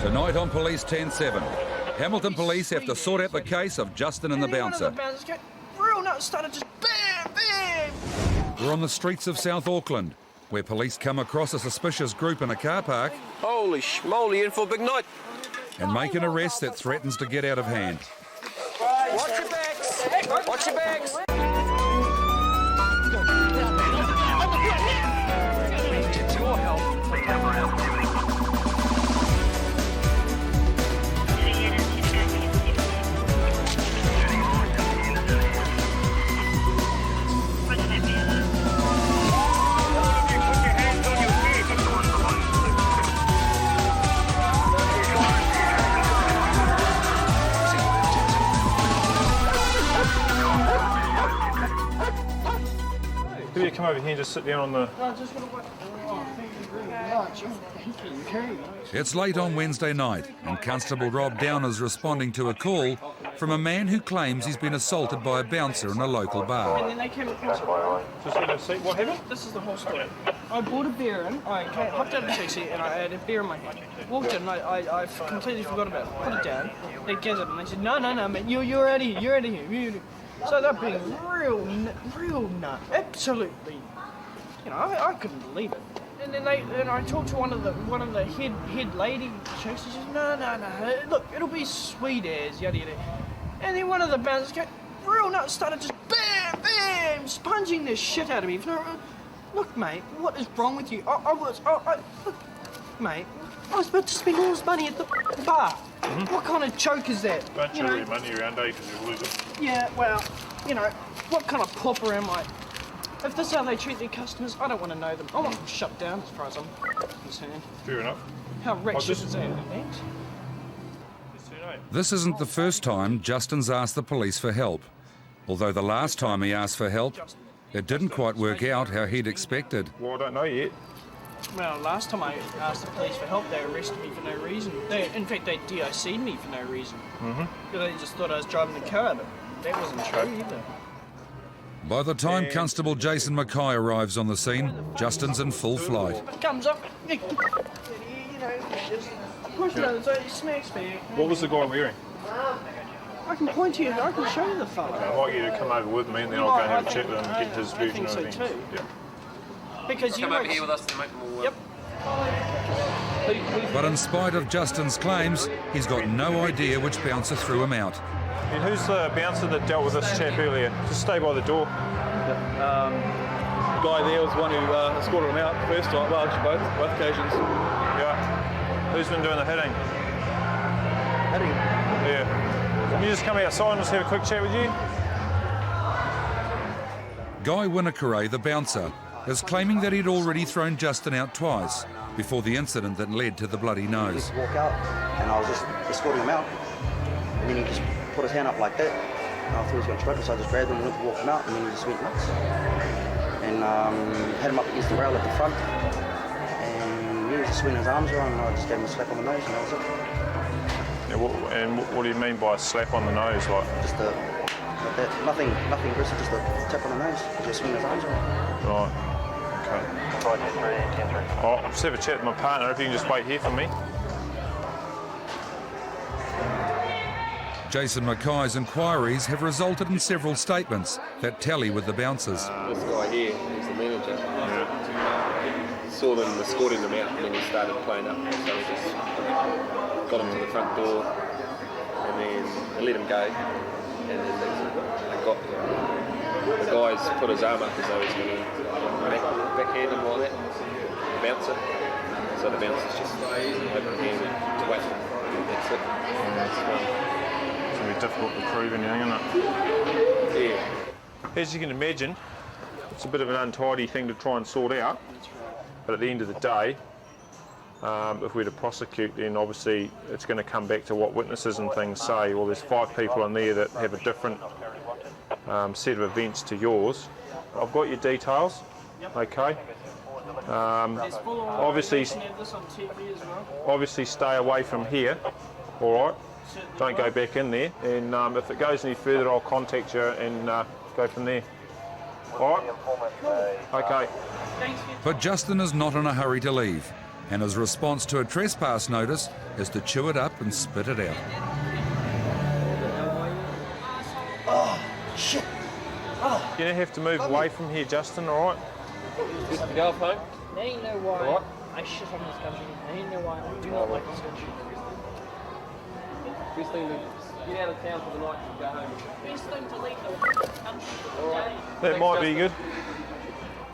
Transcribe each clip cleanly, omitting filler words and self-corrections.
Tonight on Police 10-7, Hamilton police have to sort out the case of Justin and the bouncer. Real nuts started just bam, bam. We're on the streets of South Auckland, where police come across a suspicious group in a car park. Holy schmoly, in for a big night. And make an arrest that threatens to get out of hand. Watch your backs! Watch your backs! Maybe you come over here and just sit down on the... It's late on Wednesday night, and Constable Rob Down is responding to a call from a man who claims he's been assaulted by a bouncer in a local bar. And then they came across Just have a seat. What happened? This is the whole story. I bought a beer in, I hopped out of the taxi and I had a beer in my hand. Walked in, I completely forgot about it. Put it down. They gathered and they said, no, man, you're out of here, you're out of here. So they're being real nut. Absolutely. You know, I couldn't believe it. And then I talked to one of the head lady chicks. She says, no, look, it'll be sweet as yada yada. And then one of the bouncers got real nuts, started just bam, sponging the shit out of me. Look, mate, what is wrong with you? Look, mate, I was about to spend all this money at the bar. Mm-hmm. What kind of joke is that? Don't you your money around, eh, because you'll lose it. Yeah, well, you know, what kind of pauper am I? If this is how they treat their customers, I don't want to know them. I want them shut down as far as I'm concerned. Fair enough. How wretched is that, mate? This isn't the first time Justin's asked the police for help. Although the last time he asked for help, it didn't quite work out how he'd expected. Well, I don't know yet. Well, last time I asked the police for help, they arrested me for no reason. In fact, they DIC'd me for no reason. Because they just thought I was driving the car, but that wasn't true either. By the time Constable Jason Mackay arrives on the scene, Justin's in full flight. It comes up, you know, just push it over, so it smacks me. What was the guy wearing? I can point to you, I can show you the fella. I'd like you to come over with me and then I'll go and have a chat with him and get his version of I think so things. too. Yeah. Because Come over here with us to make more... Yep. But in spite of Justin's claims, he's got no idea which bouncer threw him out. And who's the bouncer that dealt with this chap earlier? Just stay by the door. The guy there was the one who escorted him out first time, well, actually both occasions. Yeah. Who's been doing the hitting? Hitting? Yeah. Can you just come outside and just have a quick chat with you? Guy Winnakere, the bouncer, is claiming that he'd already thrown Justin out twice before the incident that led to the bloody nose. Walk out, and I was just escorting him out, and then he just put his hand up like that. And I thought he was going to strike me, so I just grabbed him and went to walk him out, and then he just went nuts. And had him up against the rail at the front, and he was just swinging his arms around, and I just gave him a slap on the nose, and that was it. Yeah, what do you mean by a slap on the nose? Like just like that, nothing aggressive, just a tap on the nose, just swinging his arms around. Right. Okay. I'll just have a chat with my partner if you can just wait here for me. Jason Mackay's inquiries have resulted in several statements that tally with the bouncers. This guy here, he's the manager, saw them escorting them out and then he started playing up. So we just got him to the front door and then I let him go. And then the guys put his arm up as though he's going to backhand him like that, the bouncer. So the bouncer's just open hand to whack him. That's it. It's going to be difficult to prove anything, isn't it? Yeah. As you can imagine, it's a bit of an untidy thing to try and sort out. But at the end of the day, if we're to prosecute, then obviously it's going to come back to what witnesses and things say. Well, there's 5 people in there that have a different set of events to yours. I've got your details, okay? Obviously stay away from here, all right? Don't go back in there, and if it goes any further, I'll contact you and go from there. All right? Okay. But Justin is not in a hurry to leave. and his response to a trespass notice is to chew it up and spit it out. Shit! You don't have to move away from here, Justin, all right? Good to go home. Now you know why What? I shit on this country. Now you know why I do not like this country. Best thing to get out of town for the night and go home. Best thing to leave the country. That might be good.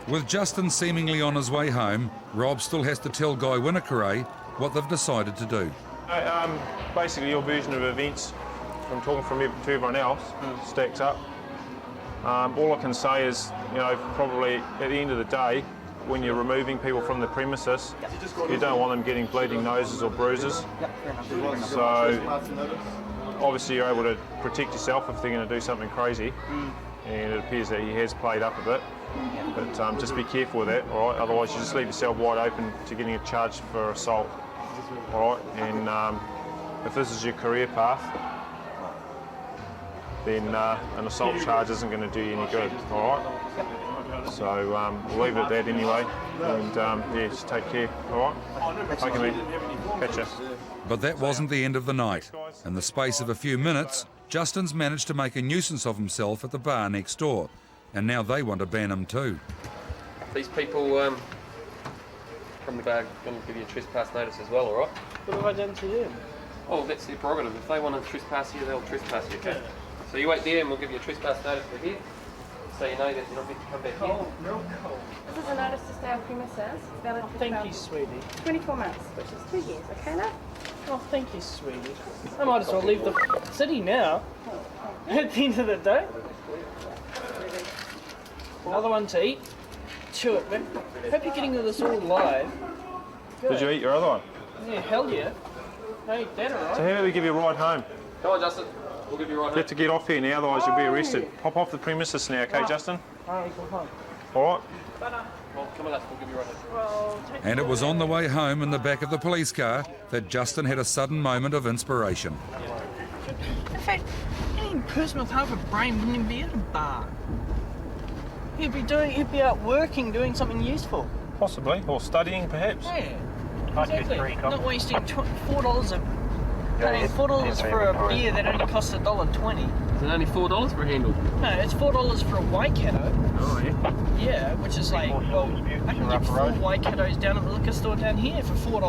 With Justin seemingly on his way home, Rob still has to tell Guy Winnakaray what they've decided to do. Basically, your version of events, from talking to everyone else, stacks up. All I can say is, you know, probably at the end of the day, when you're removing people from the premises, you don't want them getting bleeding noses or bruises. So obviously you're able to protect yourself if they're going to do something crazy, and it appears that he has played up a bit. But just be careful with that, all right? Otherwise you just leave yourself wide open to getting charged for assault, all right? And if this is your career path, then an assault charge isn't going to do you any good, all right? So we'll leave it at that anyway, and yeah, just take care, all right? Okay, mate. Catch ya. But that wasn't the end of the night. In the space of a few minutes, Justin's managed to make a nuisance of himself at the bar next door, and now they want to ban him too. These people from the bar are going to give you a trespass notice as well, all right? What have I done to them? Oh, that's their prerogative. If they want to trespass you, they'll trespass you, okay? So you wait there and we'll give you a trespass notice for here, so you know that you're not meant to come back here. Real cold. This is a notice to stay on premises. It's valid for Thank you, sweetie. 24 months, which is 2 years, okay now? Oh, thank you, sweetie. I might as well leave the city now. At the end of the day. Another one to eat. Chew it, man. Hope you're getting this all live. Did you eat your other one? Yeah, hell yeah. I ate that, alright. So how about we give you a ride home? Come on, Justin. We'll give you a ride You home. have to get off here now, otherwise you'll be arrested. Hop off the premises now, okay, Justin? Alright, come home. All right? Well, come on, we'll give you a ride home. Well, take And it was on the way home in the back of the police car that Justin had a sudden moment of inspiration. In fact, any person with half a brain wouldn't even be at a bar. He'd be out working, doing something useful. Possibly, or studying perhaps. Yeah, exactly. Not wasting $4 paying $4 for a beer that only costs $1.20. Is it only $4 for a handle? No, it's $4 for a Waikato. Oh, yeah. Yeah, which is like, well, I can get 4 Waikatos down at the liquor store down here for $4.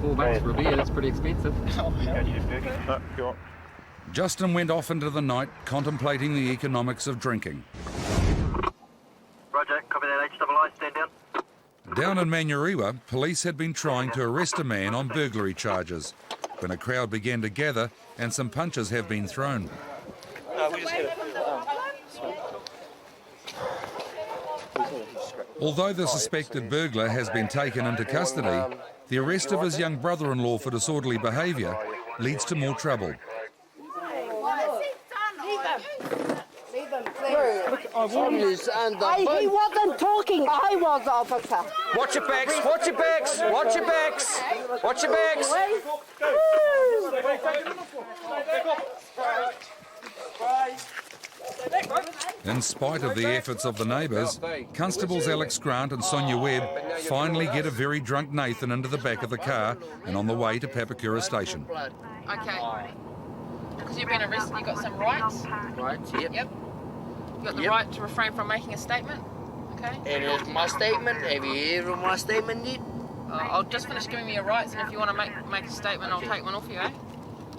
$4 for a beer, that's pretty expensive. Oh, hell. No, you're right. Justin went off into the night contemplating the economics of drinking. Roger, copy that, HII, stand down. Down in Manurewa, police had been trying to arrest a man on burglary charges when a crowd began to gather and some punches have been thrown. Although the suspected burglar has been taken into custody, the arrest of his young brother-in-law for disorderly behaviour leads to more trouble. He wasn't talking, I was, officer. Watch your backs, watch your backs, watch your backs, watch your backs. In spite of the efforts of the neighbours, Constables Alex Grant and Sonia Webb finally get a very drunk Nathan into the back of the car and on the way to Papakura Station. Okay. Because you've been arrested, you've got some rights. Rights, yep. Yep. You've got the right to refrain from making a statement. Okay. And it's my statement. Have you heard of my statement yet? I'll just finish giving you your rights, and if you want to make a statement, I'll take one off you, eh?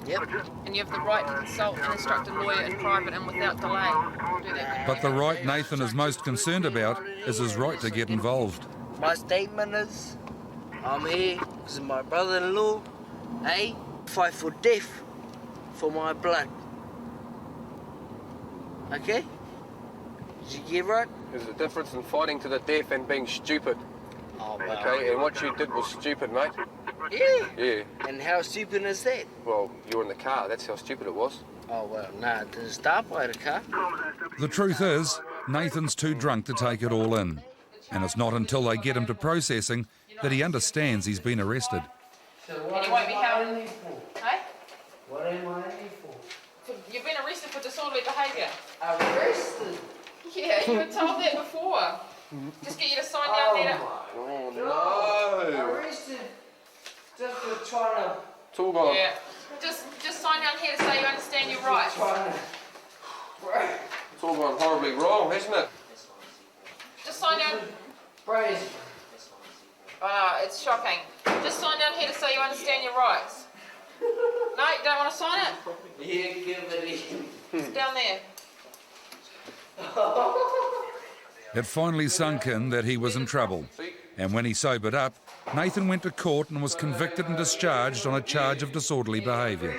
Yep. And you have the right to consult and instruct a lawyer in private and without delay. Do that. But the right Nathan is most concerned about is his right to get involved. My statement is, I'm here because my brother-in-law, fight for death for my blood. Okay? Did you get right? There's a difference in fighting to the death and being stupid. Oh, well. Okay, and what you did was stupid, mate. Yeah. Yeah. And how stupid is that? Well, you were in the car, that's how stupid it was. Oh, well, nah, it didn't start by the car. The truth is, Nathan's too drunk to take it all in. And it's not until they get him to processing that he understands he's been arrested. And you won't be held. Hey? What am I here for? You've been arrested for disorderly behaviour. Arrested? Yeah, you were told that before. Just get you to sign down there. Oh no! Arrested just for trying to. It's all gone. Yeah. Just sign down here to say you understand your rights. It's all gone horribly wrong, hasn't it? Just sign down. Praise. Oh no, it's shocking. Just sign down here to say you understand your rights. No, you don't want to sign it? Yeah, give it in. It's down there. It finally sunk in that he was in trouble. And when he sobered up, Nathan went to court and was convicted and discharged on a charge of disorderly behaviour.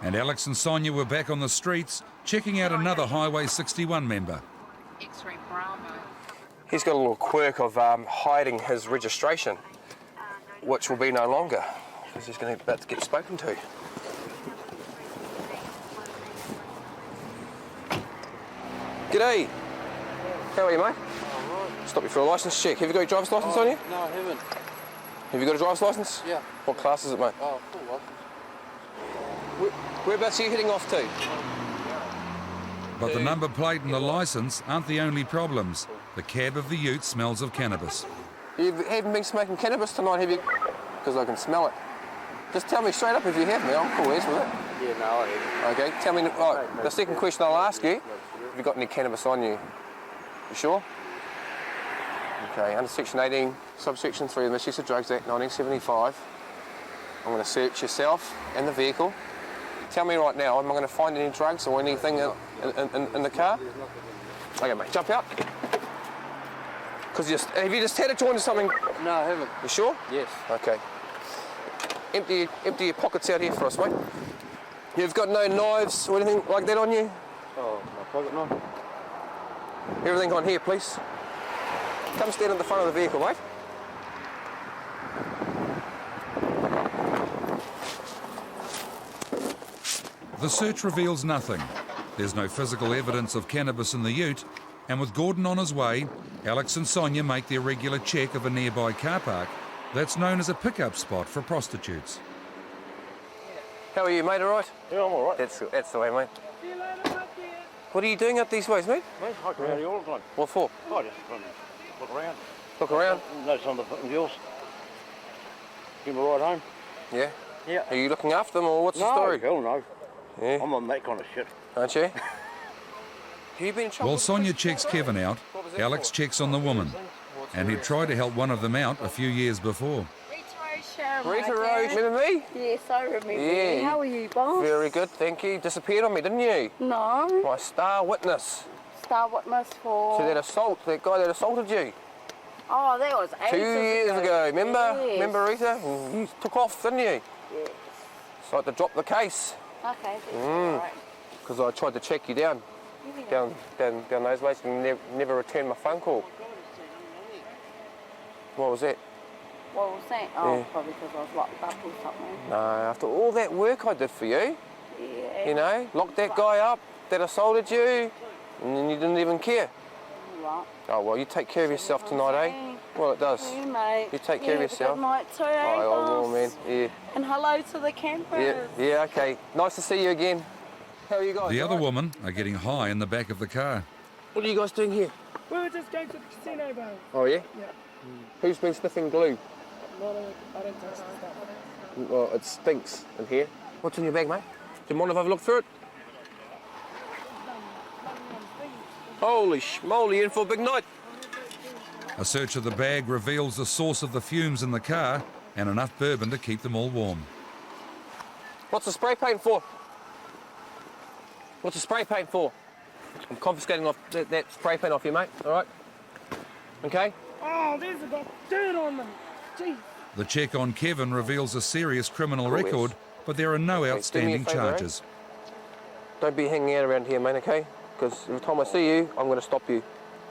And Alex and Sonia were back on the streets, checking out another Highway 61 member. X-ray Bravo. He's got a little quirk of hiding his registration, which will be no longer, because he's about to get spoken to. G'day. How are you, mate? Stop you for a licence check. Have you got your driver's licence on you? No, I haven't. Have you got a driver's licence? Yeah. What class is it, mate? Oh, full licence. Whereabouts are you heading off to? But the number plate and the licence aren't the only problems. The cab of the ute smells of cannabis. You haven't been smoking cannabis tonight, have you? Because I can smell it. Just tell me straight up if you have me. I'm cool as with it. Yeah, no, I haven't. Okay, tell me. Right, the second question I'll ask you: have you got any cannabis on you? You sure? Okay, under Section 18, Subsection 3 of the Misuse of Drugs Act 1975, I'm going to search yourself and the vehicle. Tell me right now, am I going to find any drugs or anything in the car? Okay, mate, jump out. Because have you just had a joint or something? No, I haven't. You sure? Yes. Okay. Empty your pockets out here for us, mate. You've got no knives or anything like that on you? Oh, my pocket knife. Everything on here, please. Come stand at the front of the vehicle, mate. The search reveals nothing. There's no physical evidence of cannabis in the ute, and with Gordon on his way, Alex and Sonia make their regular check of a nearby car park that's known as a pickup spot for prostitutes. How are you, mate? All right? Yeah, I'm all right. That's the way, mate. What are you doing up these ways, mate? Mate, I come out here all the time. What for? I just look around. Look around? Notice some of the fucking girls. Give them a ride home. Yeah? Yeah. Are you looking after them, or what's the story? Hell no. Yeah? I'm on that kind of shit. Aren't you? Have you been in trouble? While Sonia checks Kevin out, Alex checks on the woman, and he'd tried to help one of them out a few years before. Rita Rose, remember me? Yes, I remember Yeah. you. How are you, boss? Very good, thank you. Disappeared on me, didn't you? No. My star witness. Star witness for... To that assault, that guy that assaulted you. Oh, that was 2 years ago, remember? Yes. Remember, Rita? You took off, didn't you? Yes. So I had to drop the case. Okay, that's all right. Because I tried to check you down. Down those ways, and you never returned my phone call. What was that? What was that? Oh, Yeah. probably because I was locked up or something. No, after all that work I did for you, Yeah. you know, locked that guy up that assaulted you, and then you didn't even care. Right. Oh, well, you take care of yourself tonight, eh? Well, it does. You, mate. You take care of yourself. Good night too, eh, I will, boss? man. Yeah. And hello to the campers. Yeah, okay. Nice to see you again. How are you guys? The other women are getting high in the back of the car. What are you guys doing here? We were just going to the casino, bro. Oh, yeah? Yeah. Who's been sniffing glue? No, I don't touch that. Well, it stinks in here. What's in your bag, mate? Do you mind if I have a look through it? Holy schmoly, in for a big night. A search of the bag reveals the source of the fumes in the car and enough bourbon to keep them all warm. What's the spray paint for? What's the spray paint for? I'm confiscating off that spray paint off you, mate, all right? Okay? Oh, there's got dirt on them. Jeez. The check on Kevin reveals a serious criminal Cool, yes. record, but there are no do me a outstanding favour, eh? charges. Don't be hanging out around here, mate, okay? Because every time I see you, I'm going to stop you,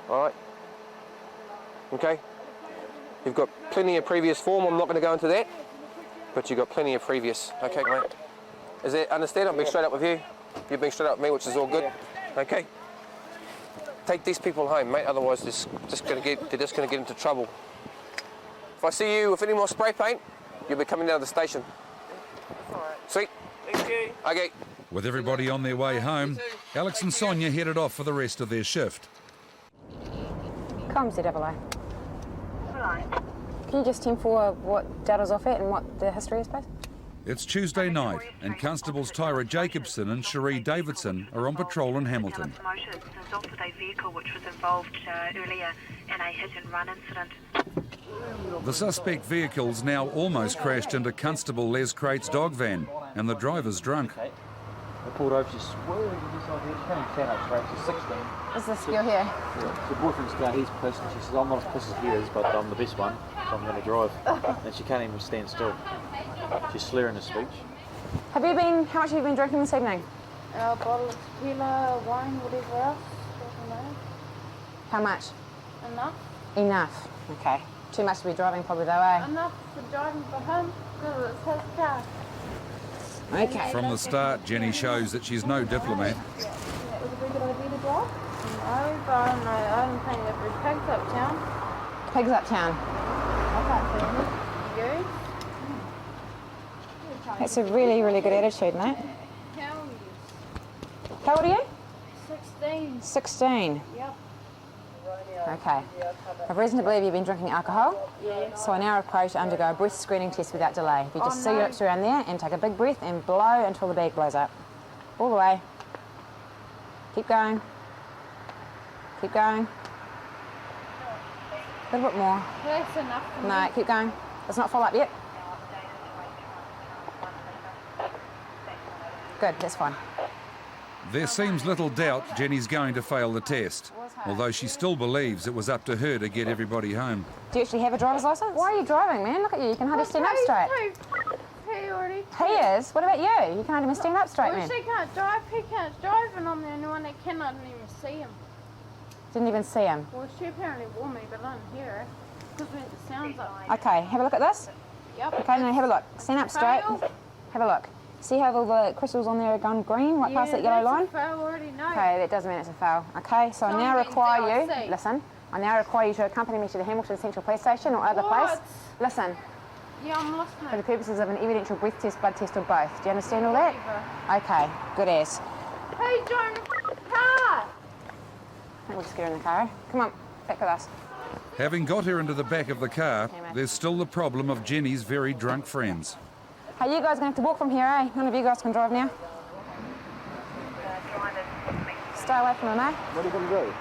all right? Okay? You've got plenty of previous form, I'm not going to go into that, but you've got plenty of previous, okay, mate? Is that understand? I'm being straight up with you. You're being straight up with me, which is all good. Okay? Take these people home, mate, otherwise they're just going to get into trouble. If I see you with any more spray paint, you'll be coming down to the station. All right. Sweet? Thank you. Okay. With everybody on their way home, Alex and Sonia headed off for the rest of their shift. Come, CAA. Can you just tell for what Dada's off at and what the history is, please? It's Tuesday night, and Constables Tyra Jacobson and Cherie Davidson are on patrol in Hamilton. There's also a vehicle which was involved earlier in a hit-and-run incident. The suspect vehicle's now almost crashed into Constable Les Crate's dog van, and the driver's drunk. I pulled over, she's swerving beside here. She came in fan up straight, she's 16. Is this girl here? Yeah. So her boyfriend's down, he's pissed, and she says, I'm not as pissed as he is, but I'm the best one, so I'm going to drive. And she can't even stand still. She's slurring her speech. How much have you been drinking this evening? A bottle of tequila, wine, whatever else. Doesn't matter. How much? Enough. Enough. Okay. Too much to be driving probably though, eh? Enough for driving for him, because it's his car. Okay. From the start, Jenny shows that she's no diplomat. It was a very good idea to drive. No, but I don't think that there's pigs uptown. Pigs uptown. I can't see any. You? That's a really, really good attitude, mate. How old are you? 16. 16. Yep. Okay. I've reason to believe you've been drinking alcohol. Yes. So I now require you to undergo a breath screening test without delay. If you just see your lips around there and take a big breath and blow until the bag blows up. All the way. Keep going. Keep going. A little bit more. That's enough for me. No, keep going. It's not full up yet. Good, that's fine. There seems little doubt Jenny's going to fail the test, although she still believes it was up to her to get everybody home. Do you actually have a driver's license? Why are you driving, man? Look at you, you can hardly stand up straight. He already. He is? What about you? You can hardly stand up straight, Well, man. she can't drive, he can't drive, and I'm the only one that cannot even see him. Didn't even see him. Well, she apparently warned me, but I didn't hear her. Because when it sounds like. Okay, have a look at this. Yep. Okay, now have a look. Stand up straight. Fail. Have a look. See how all the crystals on there are gone green, right past that yellow line? That's a fail, already know. Okay, that doesn't mean it's a foul. Okay, so I now require you, listen, I now require you to accompany me to the Hamilton Central Police Station or other place. Listen. Yeah, I'm listening. For the purposes of an evidential breath test, blood test, or both. Do you understand all that? Okay, good as. Hey, John, car! I think we'll just get her in the car. Come on, back with us. Having got her into the back of the car, there's still the problem of Jenny's very drunk friends. Hey, you guys are going to have to walk from here, eh? None of you guys can drive now. Stay away from him, eh? What are you going to do?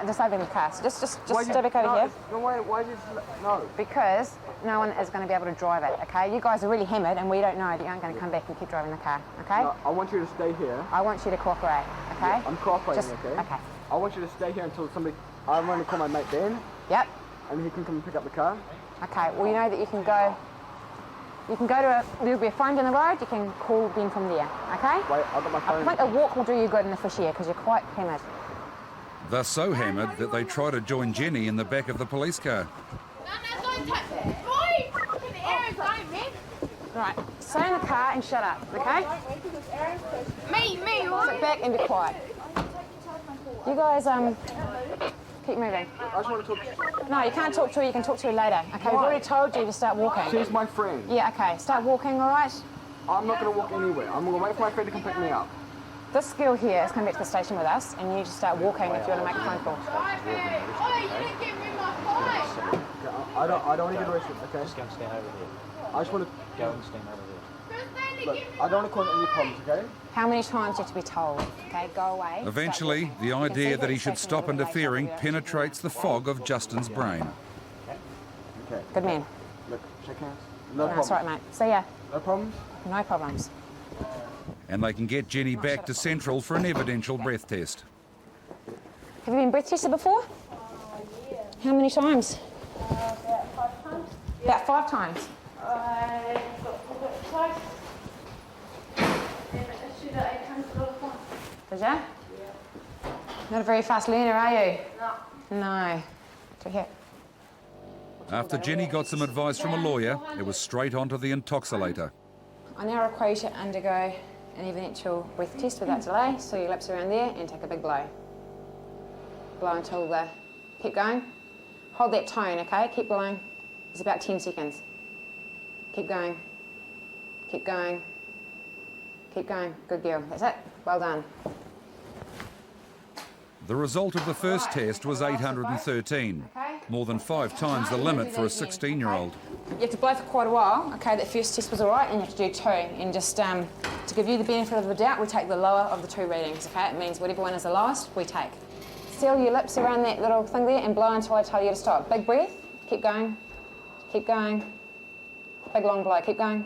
Just over in the car. So just stay back over here. No, why did you... No. Because no one is going to be able to drive it, okay? You guys are really hammered and we don't know that you aren't going to come back and keep driving the car, okay? No, I want you to stay here. I want you to cooperate, okay? Yeah, I'm cooperating, okay? Okay. I want you to stay here until somebody... I'm going to call my mate Ben. Yep. And he can come and pick up the car. Okay, well, you know that you can go to there'll be a phone down the road, you can call Ben from there, okay? Wait, I've got my phone. I think a walk will do you good in the fresh air because you're quite hammered. They're so hammered that they try to join Jenny in the back of the police car. Right, stay in the car and shut up, okay? Me, Sit back and be quiet. You guys, keep moving. I just want to talk to you. No, you can't talk to her, you can talk to her later. Okay, we've already told you to start walking. She's my friend. Yeah, okay, start walking, all right? I'm not going to walk anywhere. I'm going to wait for my friend to come pick me up. This girl here is coming back to the station with us, and you just start walking if you want to make a phone call. I don't want to get arrested, okay? Just go and stand over there. I just want to... Go and stand over there. Look, I don't want to cause any problems, okay? How many times do you have to be told? Okay, go away. Eventually, the idea that he should stop interfering penetrates the fog of Justin's brain. Okay. Good man. Look, shake hands. No, that's right, mate. See ya. No problems? No problems. And they can get Jenny back to Central for an evidential breath test. Have you been breath tested before? Yeah. How many times? About 5 times. About 5 times. I got twice. And issued at $800 Did ya? Yeah. Not a very fast learner, are you? No. No. To here. After Jenny got some advice from a lawyer, it was straight onto the intoxilator. I now require you to undergo an evidential breath test without delay, so your lips around there and take a big blow. Blow until the... Keep going. Hold that tone, okay? Keep blowing. It's about 10 seconds. Keep going. Keep going. Keep going. Good girl. That's it. Well done. The result of the first test was 813, more than 5 times the limit for a 16-year-old. You have to blow for quite a while. Okay, that first test was all right, and you have to do 2. And just to give you the benefit of the doubt, we take the lower of the 2 readings. Okay, it means whatever one is the lowest, we take. Seal your lips around that little thing there and blow until I tell you to stop. Big breath. Keep going. Keep going. Big long blow. Keep going.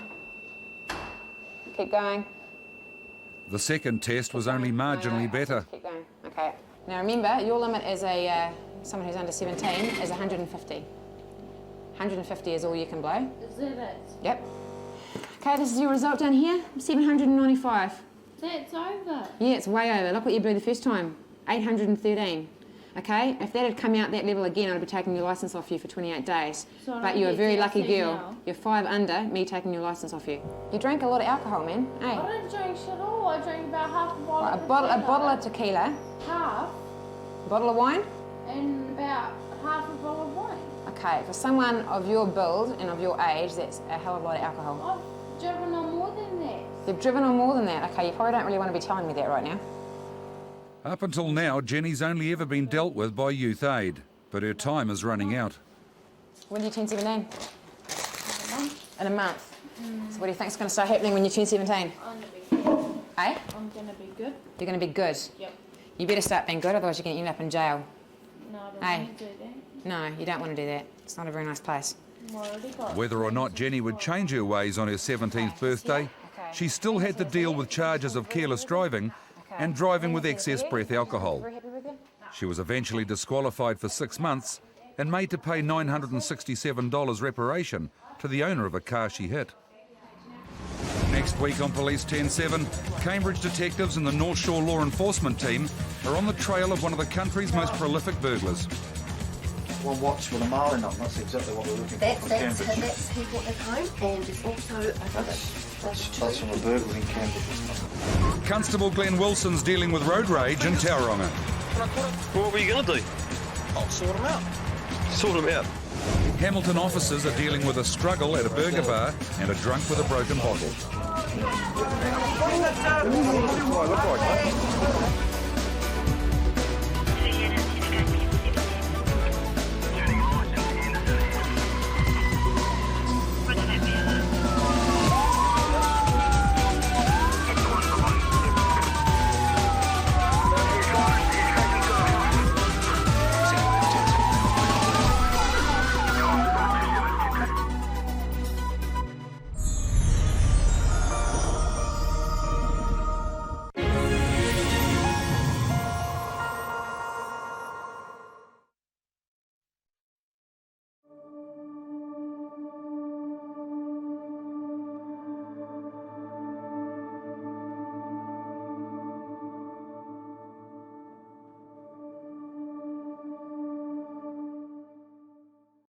Keep going. The second test was only marginally better. Keep going. Okay. Now remember, your limit as someone who's under 17 is 150. 150 is all you can blow. Is that it? Yep. Okay, this is your result down here, 795. That's over. Yeah, it's way over. Look what you blew the first time, 813. Okay, if that had come out that level again, I'd be taking your licence off you for 28 days. So but you're a very lucky girl. Now. You're 5 under, me taking your licence off you. You drank a lot of alcohol, man. Hey. I didn't drink shit at all. I drank about half a bottle Well, of a bottle of tequila. Half. A bottle of wine? And about half a bottle of wine. Okay, for someone of your build and of your age, that's a hell of a lot of alcohol. I've driven on more than that. You've driven on more than that. Okay, you probably don't really want to be telling me that right now. Up until now, Jenny's only ever been dealt with by Youth Aid, but her time is running out. When do you turn 17? In a month. So what do you think's going to start happening when you turn 17? I'm gonna be good. Eh? I'm gonna be good. You're going to be good? Yep. You better start being good, otherwise you're going to end up in jail. No, I don't Hey? want to do that. No, you don't want to do that. It's not a very nice place. I've already got Whether or not Jenny would change her ways on her 17th birthday, she still had to deal with charges of careless driving and driving with excess breath alcohol. She was eventually disqualified for 6 months and made to pay $967 reparation to the owner of a car she hit. Next week on Police 10-7, Cambridge detectives and the North Shore Law Enforcement team are on the trail of one of the country's most prolific burglars. One watch with a marlin on, that's exactly what we're looking for from Cambridge. That's people at home, and there's also That's from a burglar in Cambridge. Constable Glenn Wilson's dealing with road rage in Tauranga. What were you going to do? I'll sort them out. Sort them out. Hamilton officers are dealing with a struggle at a burger bar and a drunk with a broken bottle. What does it look like, mate?